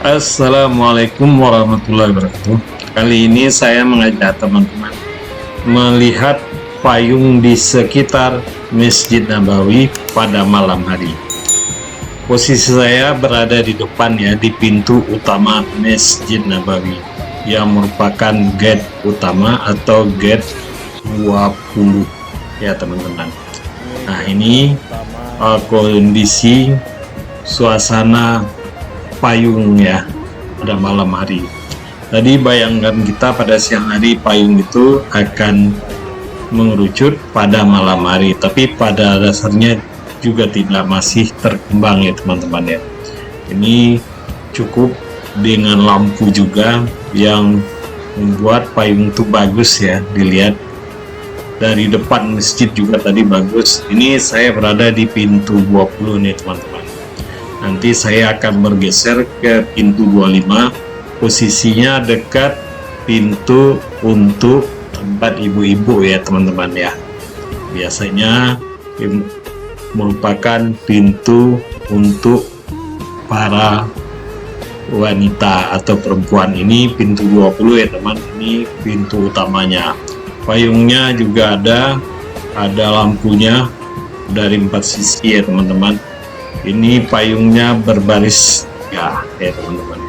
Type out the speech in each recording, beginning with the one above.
Assalamualaikum warahmatullahi wabarakatuh. Kali ini saya mengajak teman-teman melihat payung di sekitar Masjid Nabawi pada malam hari. Posisi saya berada di depan ya, di pintu utama Masjid Nabawi yang merupakan gate utama atau gate 20 ya teman-teman. Nah ini kondisi suasana payung ya pada malam hari. Tadi bayangkan kita pada siang hari payung itu akan mengerucut pada malam hari, tapi pada dasarnya juga tidak masih terkembang ya teman-teman ya. Ini cukup dengan lampu juga yang membuat payung itu bagus ya, dilihat dari depan masjid juga tadi bagus. Ini saya berada di pintu 20 nih teman-teman. Nanti saya akan bergeser ke pintu 25, posisinya dekat pintu untuk tempat ibu-ibu ya teman-teman ya. Biasanya merupakan pintu untuk para wanita atau perempuan. Ini pintu 20 ya teman, ini pintu utamanya. Payungnya juga ada lampunya dari 4 sisi ya teman-teman. Ini payungnya berbaris ya teman-teman.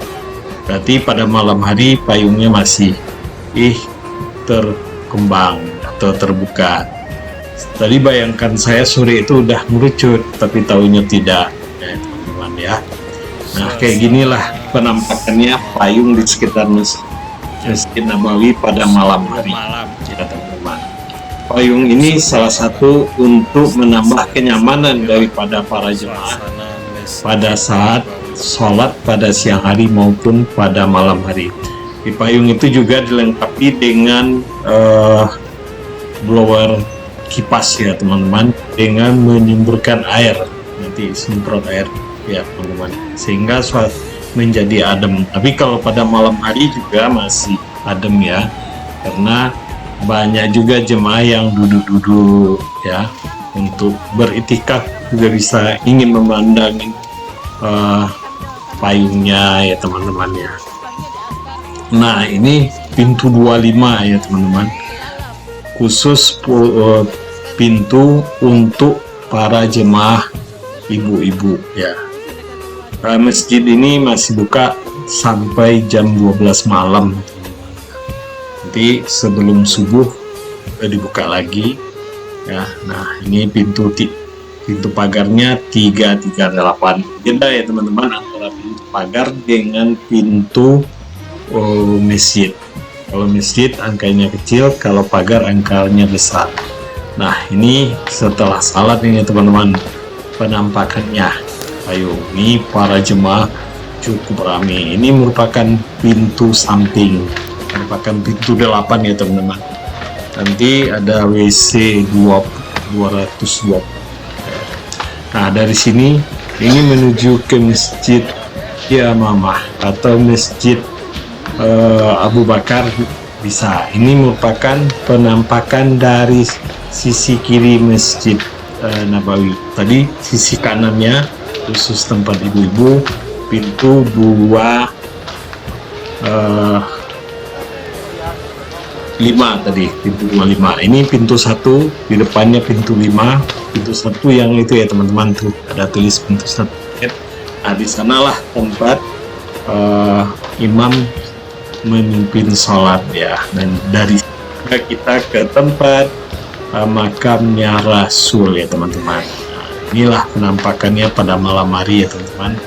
Berarti pada malam hari payungnya masih terkembang atau terbuka. Tadi bayangkan saya sore itu udah merucut, tapi tahunya tidak ya teman-teman ya. Nah kayak ginilah penampakannya payung di sekitar Masjid Nabawi pada malam hari ya teman-teman. Payung ini salah satu untuk menambah kenyamanan daripada para jemaah pada saat sholat pada siang hari maupun pada malam hari. Di payung itu juga dilengkapi dengan blower kipas ya teman-teman, dengan menyemburkan air, nanti semprot air ya teman-teman, sehingga menjadi adem. Tapi kalau pada malam hari juga masih adem ya, karena banyak juga jemaah yang duduk-duduk ya untuk beritikaf, juga bisa ingin memandang payungnya ya teman-teman ya. Nah ini pintu 25 ya teman-teman, khusus pintu untuk para jemaah ibu-ibu ya. Masjid ini masih buka sampai jam 12 malam. Nanti sebelum subuh dibuka lagi ya. Nah ini pintu pagarnya 338. Beda ya teman-teman antara pintu pagar dengan pintu masjid. Kalau masjid angkanya kecil, kalau pagar angkanya besar. Nah ini setelah salat ini teman-teman, penampakannya payung ini para jemaah cukup ramai. Ini merupakan pintu samping, merupakan pintu 8 ya teman-teman. Nanti ada WC 220. Nah dari sini ini menuju ke Masjid Yamamah atau Masjid Abu Bakar bisa. Ini merupakan penampakan dari sisi kiri Masjid Nabawi. Tadi sisi kanannya khusus tempat ibu-ibu, pintu 5 tadi, pintu 25. Ini pintu 1, di depannya pintu 5. Pintu 1 yang itu ya teman-teman, tuh ada tulis pintu 1. Nah di sanalah tempat imam memimpin sholat ya, dan dari kita ke tempat makamnya Rasul ya teman-teman. Nah, inilah penampakannya pada malam hari ya teman-teman.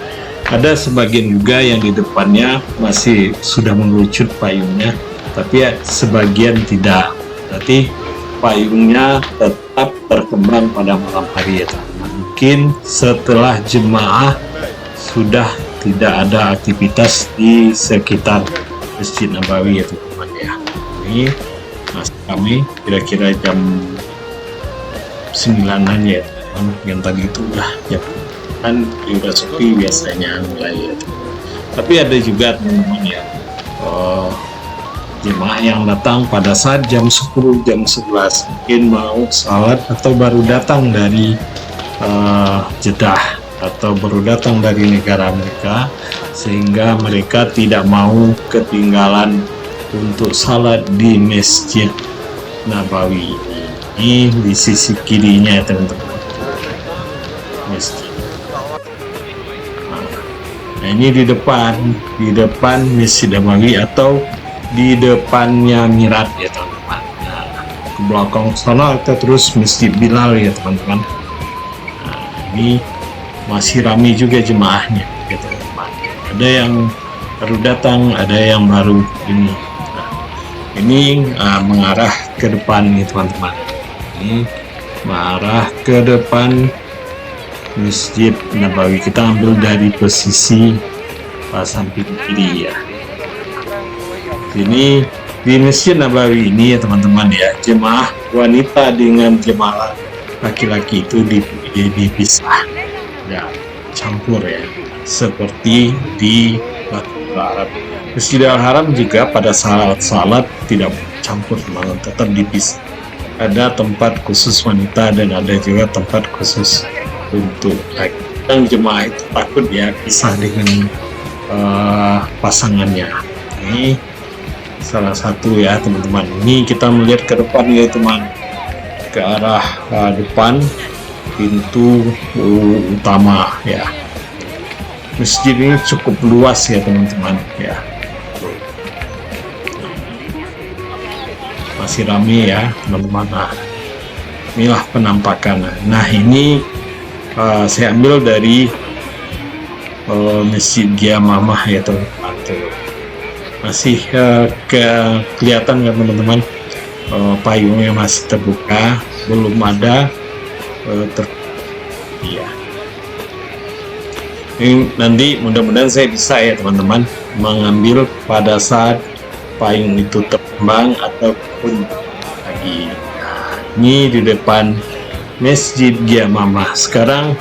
Ada sebagian juga yang di depannya masih sudah mengerucut payungnya, tapi ya sebagian tidak. Berarti payungnya tetap berkembang pada malam hari ya teman-teman. Mungkin setelah jemaah sudah tidak ada aktivitas di sekitar Masjid Nabawi ya teman-teman ya. Ini masih kami kira-kira jam 9-an ya teman-teman. Yang tadi itu udah jam kan udah sepi biasanya mulai ya. Tapi ada juga teman-teman ya jemaah yang datang pada saat jam 10, jam 11 mungkin mau salat atau baru datang dari Jeddah atau baru datang dari negara mereka, sehingga mereka tidak mau ketinggalan untuk salat di Masjid Nabawi. Ini di sisi kirinya ya teman-teman, masjid. Nah, ini di depan Masjid Nabawi atau di depannya Mihrab ya teman-teman. Nah, ke belakang sana kita terus Masjid Bilal ya teman-teman. Nah, ini masih ramai juga jemaahnya ya teman-teman. Ada yang baru datang, ada yang baru ini. Nah, ini mengarah ke depan nih teman-teman. Ini mengarah ke depan Masjid Nabawi. Kita ambil dari posisi samping kiri ya. Ini di Masjid Nabawi ini ya teman-teman ya, jemaah wanita dengan jemaah laki-laki itu dipisah ya, campur ya, seperti di Masjidil Haram. Masjidil Haram juga pada salat tidak campur, malah tetap dipisah. Ada tempat khusus wanita dan ada juga tempat khusus untuk laki. Dan jemaah itu takut ya pisah dengan pasangannya. Ini salah satu ya teman-teman. Ini kita melihat ke depan ya teman, ke arah depan pintu utama ya. Masjid ini cukup luas ya teman-teman ya. Masih ramai ya teman-teman. Nah, inilah penampakan. Nah, ini saya ambil dari Masjid Giamamah ya teman-teman. Masih kelihatan ya teman-teman, payungnya masih terbuka, belum ada ya. Ini nanti mudah-mudahan saya bisa ya teman-teman mengambil pada saat payung itu terbang ataupun lagi. Nah, ini di depan Masjid Giamamah. Sekarang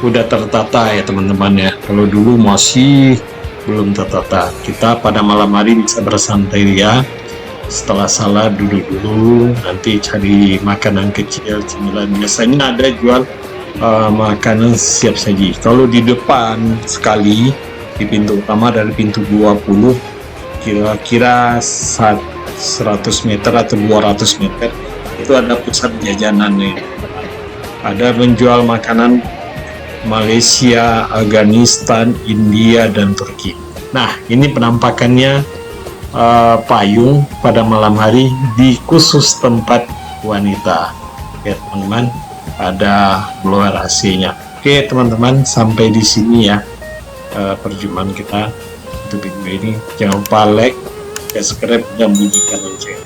udah tertata ya teman-teman ya. Kalau dulu masih belum tertata. Kita pada malam hari bisa bersantai ya. Setelah salat duduk dulu, nanti cari makanan kecil, cemilan. Biasanya ada jual makanan siap saji. Kalau di depan sekali di pintu utama dari pintu 20, kira-kira 100 meter atau 200 meter itu ada pusat jajanan nih. Ada menjual makanan Malaysia, Afghanistan, India, dan Turki. Nah, ini penampakannya payung pada malam hari di khusus tempat wanita ya teman-teman. Ada blower AC-nya. Oke teman-teman, sampai di sini ya perjumpaan kita untuk video ini. Jangan lupa like, subscribe, dan bunyikan lonceng.